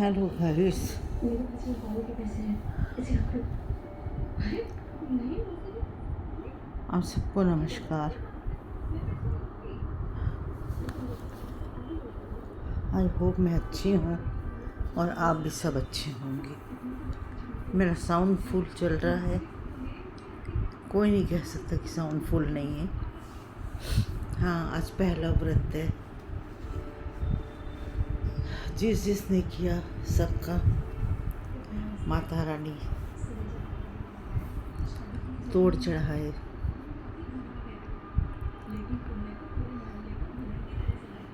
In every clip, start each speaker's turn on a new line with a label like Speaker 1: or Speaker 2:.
Speaker 1: Hello guys,
Speaker 2: मेरे पास वो पानी के पैसे हैं, इसे रख लो। अरे नहीं,
Speaker 1: आप सबको नमस्कार। आई होप मैं अच्छी हूँ और आप भी सब अच्छे होंगे। मेरा साउंड फुल चल रहा है, कोई नहीं कह सकता कि साउंड फुल नहीं है। हाँ, आज पहला व्रत है। जिसने किया सबका माता रानी तोड़ चढ़ाए।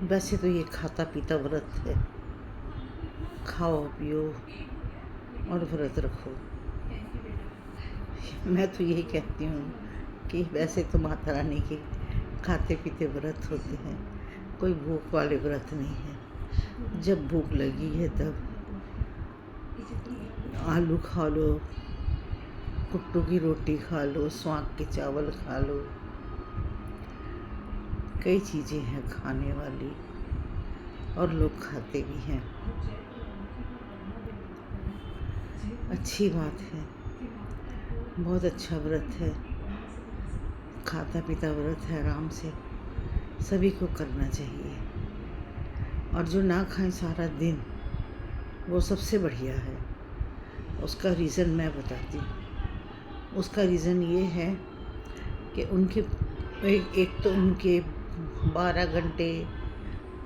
Speaker 1: वैसे तो ये खाता पीता व्रत है, खाओ पियो और व्रत रखो। मैं तो यही कहती हूँ कि वैसे तो माता रानी के खाते पीते व्रत होते हैं, कोई भूख वाले व्रत नहीं है। जब भूख लगी है तब आलू खा लो, कुट्टू की रोटी खा लो, स्वांग के चावल खा लो, कई चीज़ें हैं खाने वाली और लोग खाते भी हैं। अच्छी बात है, बहुत अच्छा व्रत है, खाता पीता व्रत है। आराम से सभी को करना चाहिए, और जो ना खाएं सारा दिन वो सबसे बढ़िया है। उसका रीज़न मैं बताती हूँ। उसका रीज़न ये है कि उनके एक तो उनके 12 घंटे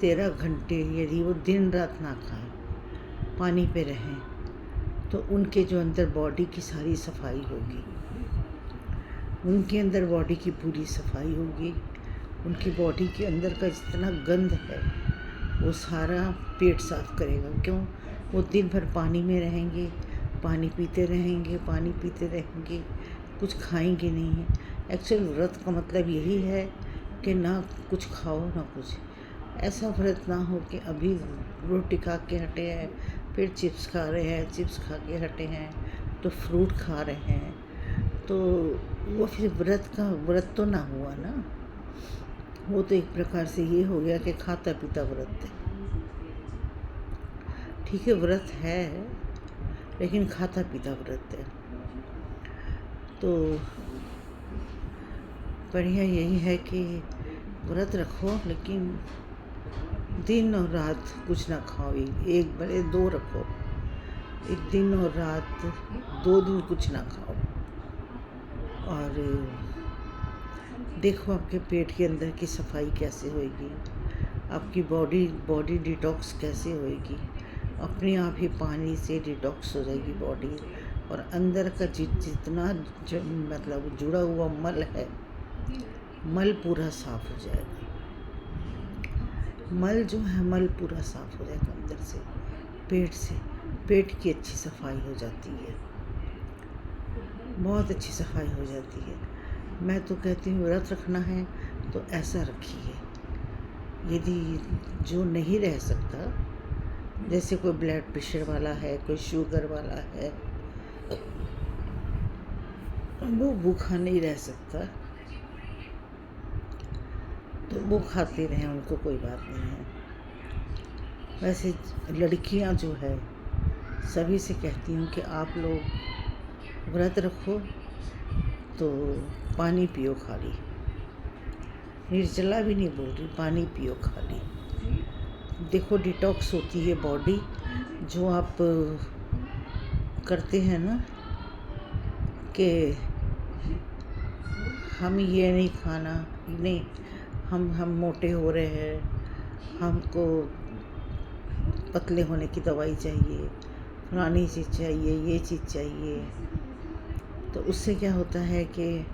Speaker 1: 13 घंटे यदि वो दिन रात ना खाएं, पानी पे रहें, तो उनके जो अंदर बॉडी की सारी सफाई होगी, उनके अंदर बॉडी की पूरी सफाई होगी। उनकी बॉडी के अंदर का जितना गंद है वो सारा पेट साफ करेगा। क्यों? वो दिन भर पानी में रहेंगे, पानी पीते रहेंगे, पानी पीते रहेंगे, कुछ खाएंगे नहीं। एक्चुअल व्रत का मतलब यही है कि ना कुछ खाओ ना कुछ। ऐसा व्रत ना हो कि अभी रोटी खा के हटे हैं, फिर चिप्स खा रहे हैं, चिप्स खा के हटे हैं तो फ्रूट खा रहे हैं, तो वो फिर व्रत तो ना हुआ ना। वो तो एक प्रकार से ये हो गया कि खाता पीता व्रत है। ठीक है, व्रत है लेकिन खाता पीता व्रत है। तो बढ़िया यही है कि व्रत रखो, लेकिन दिन और रात कुछ ना खाओ। एक बड़े 2 रखो, एक दिन और रात, 2 दिन कुछ ना खाओ। और देखो आपके पेट के अंदर की सफाई कैसे होएगी, आपकी बॉडी डिटॉक्स कैसे होएगी। अपने आप ही पानी से डिटॉक्स हो जाएगी बॉडी, और अंदर का जितना मतलब जुड़ा हुआ मल है, मल पूरा साफ हो जाएगा। मल जो है, मल पूरा साफ हो जाएगा अंदर से, पेट की अच्छी सफाई हो जाती है, बहुत अच्छी सफाई हो जाती है। मैं तो कहती हूँ व्रत रखना है तो ऐसा रखिए। यदि जो नहीं रह सकता, जैसे कोई ब्लड प्रेशर वाला है, कोई शुगर वाला है, वो भूखा नहीं रह सकता, तो वो खाते रहें, उनको कोई बात नहीं है। वैसे लड़कियां जो है, सभी से कहती हूँ कि आप लोग व्रत रखो तो पानी पियो खाली। निर्जला भी नहीं बोल रही, पानी पियो खाली। देखो डिटॉक्स होती है बॉडी। जो आप करते हैं ना कि हम ये नहीं खाना, नहीं हम मोटे हो रहे हैं, हमको पतले होने की दवाई चाहिए, फलानी चीज़ चाहिए, ये चीज़ चाहिए, तो उससे क्या होता है कि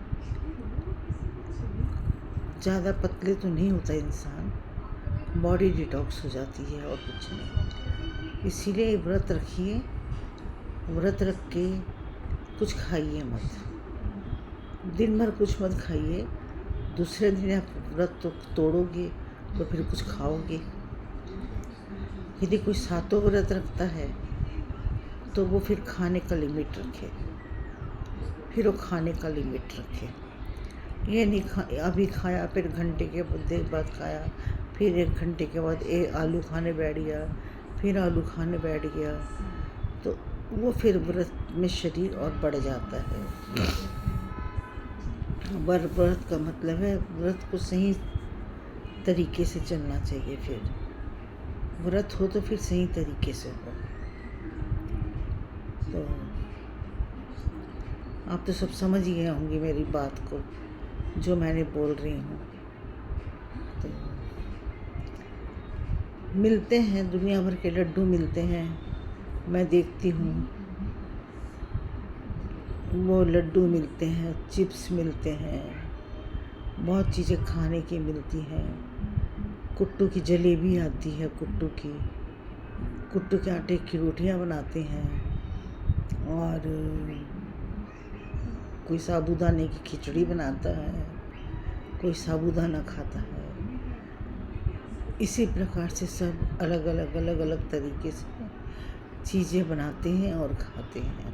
Speaker 1: ज़्यादा पतले तो नहीं होता इंसान, बॉडी डिटॉक्स हो जाती है और कुछ नहीं। इसीलिए व्रत रखिए, व्रत रख के कुछ खाइए मत, दिन भर कुछ मत खाइए। दूसरे दिन आप व्रत तो तोड़ोगे तो फिर कुछ खाओगे। यदि कोई सातों व्रत रखता है तो वो फिर खाने का लिमिट रखे, फिर वो खाने का लिमिट रखे। ये नहीं अभी खाया, फिर घंटे के बाद खाया, फिर 1 घंटे के बाद आलू खाने बैठ गया, फिर आलू खाने बैठ गया, तो वो फिर व्रत में शरीर और बढ़ जाता है। व्रत का मतलब है व्रत को सही तरीके से चलना चाहिए। फिर व्रत हो तो फिर सही तरीके से हो। तो आप तो सब समझ ही गए होंगे मेरी बात को, जो मैंने बोल रही हूँ। तो मिलते हैं, दुनिया भर के लड्डू मिलते हैं, मैं देखती हूँ। वो लड्डू मिलते हैं, चिप्स मिलते हैं, बहुत चीज़ें खाने की मिलती हैं। कुट्टू की जलेबी आती है, कुट्टू के आटे की रोटियां बनाते हैं, और कोई साबूदाने की खिचड़ी बनाता है, कोई साबूदाना खाता है। इसी प्रकार से सब अलग अलग तरीके से चीज़ें बनाते हैं और खाते हैं।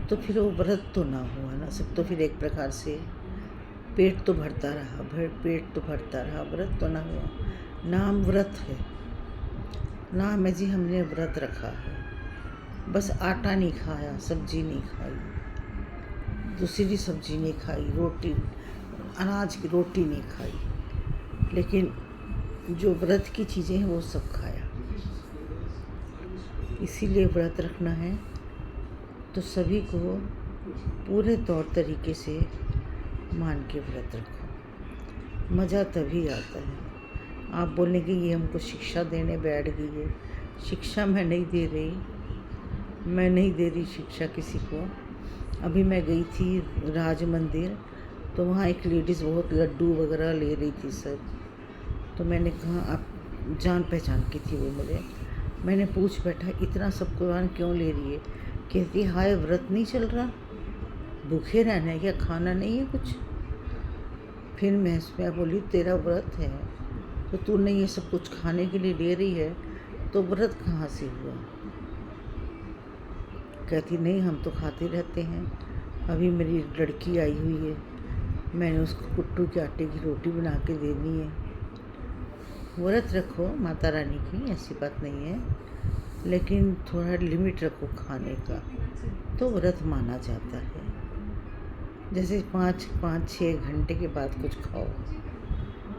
Speaker 1: तो फिर वो व्रत तो ना हुआ ना, सब तो फिर एक प्रकार से पेट तो भरता रहा, व्रत तो ना हुआ। नाम व्रत है, नाम है जी, हमने व्रत रखा है। बस आटा नहीं खाया, सब्जी नहीं खाई, दूसरी सब्जी नहीं खाई, रोटी, अनाज की रोटी नहीं खाई, लेकिन जो व्रत की चीज़ें हैं वो सब खाया। इसीलिए व्रत रखना है तो सभी को पूरे तौर तरीके से मान के व्रत रखो, मज़ा तभी आता है। आप बोलेंगे ये हमको शिक्षा देने बैठ गई है। शिक्षा मैं नहीं दे रही शिक्षा किसी को। अभी मैं गई थी राज मंदिर, तो वहाँ एक लेडीज़ बहुत लड्डू वगैरह ले रही थी सब। तो मैंने कहा, आप जान पहचान की थी वो मुझे, मैंने पूछ बैठा इतना सब कुरान क्यों ले रही है? कहती हाय व्रत नहीं चल रहा, भूखे रहना है क्या, खाना नहीं है कुछ? फिर मैं बोली तेरा व्रत है तो तूने ये सब कुछ खाने के लिए ले रही है, तो व्रत कहाँ से हुआ? कहती नहीं हम तो खाते रहते हैं, अभी मेरी लड़की आई हुई है, मैंने उसको कुट्टू के आटे की रोटी बना के देनी है। व्रत रखो माता रानी की, ऐसी बात नहीं है, लेकिन थोड़ा लिमिट रखो खाने का, तो व्रत माना जाता है। जैसे 5-6 घंटे के बाद कुछ खाओ,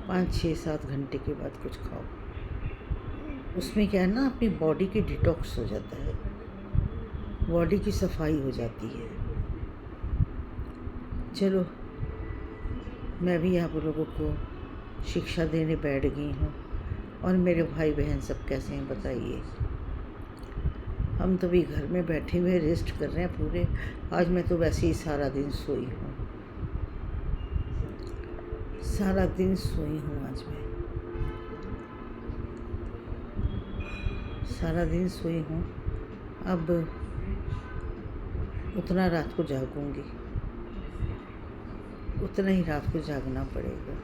Speaker 1: 5-6-7 घंटे के बाद कुछ खाओ, उसमें क्या है ना, अपनी बॉडी की डिटॉक्स हो जाता है, बॉडी की सफाई हो जाती है। चलो मैं भी आप लोगों को शिक्षा देने बैठ गई हूँ। और मेरे भाई बहन सब कैसे हैं बताइए? हम तो भी घर में बैठे हुए रेस्ट कर रहे हैं पूरे। आज मैं तो वैसे ही सारा दिन सोई हूँ, आज मैं सारा दिन सोई हूँ। अब उतना रात को जागूंगी, उतना ही रात को जागना पड़ेगा।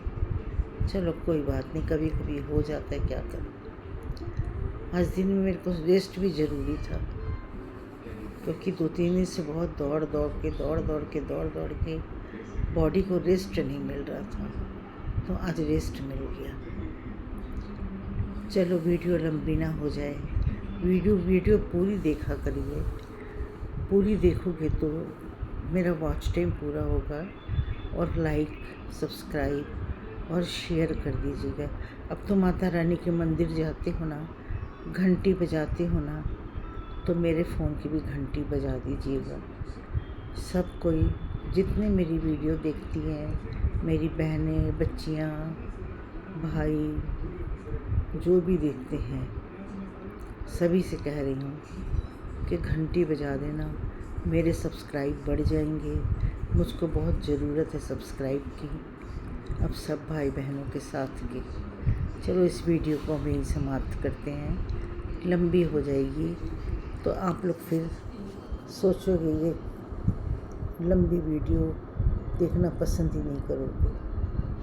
Speaker 1: चलो कोई बात नहीं, कभी कभी हो जाता है, क्या करूँ। आज दिन में मेरे को रेस्ट भी ज़रूरी था, क्योंकि 2-3 दिन से बहुत दौड़ दौड़ के बॉडी को रेस्ट नहीं मिल रहा था, तो आज रेस्ट मिल गया। चलो वीडियो लंबी ना हो जाए, वीडियो पूरी देखा करिए, पूरी देखोगे तो मेरा वॉच टाइम पूरा होगा। और लाइक, सब्सक्राइब और शेयर कर दीजिएगा। अब तो माता रानी के मंदिर जाते हो ना, घंटी बजाते हो ना, तो मेरे फ़ोन की भी घंटी बजा दीजिएगा। सब कोई जितने मेरी वीडियो देखती हैं, मेरी बहनें, बच्चियाँ, भाई, जो भी देखते हैं, सभी से कह रही हूँ कि घंटी बजा देना, मेरे सब्सक्राइब बढ़ जाएंगे। मुझको बहुत ज़रूरत है सब्सक्राइब की, अब सब भाई बहनों के साथ की। चलो इस वीडियो को हम यहीं समाप्त करते हैं, लंबी हो जाएगी तो आप लोग फिर सोचोगे ये लंबी वीडियो देखना पसंद ही नहीं करोगे।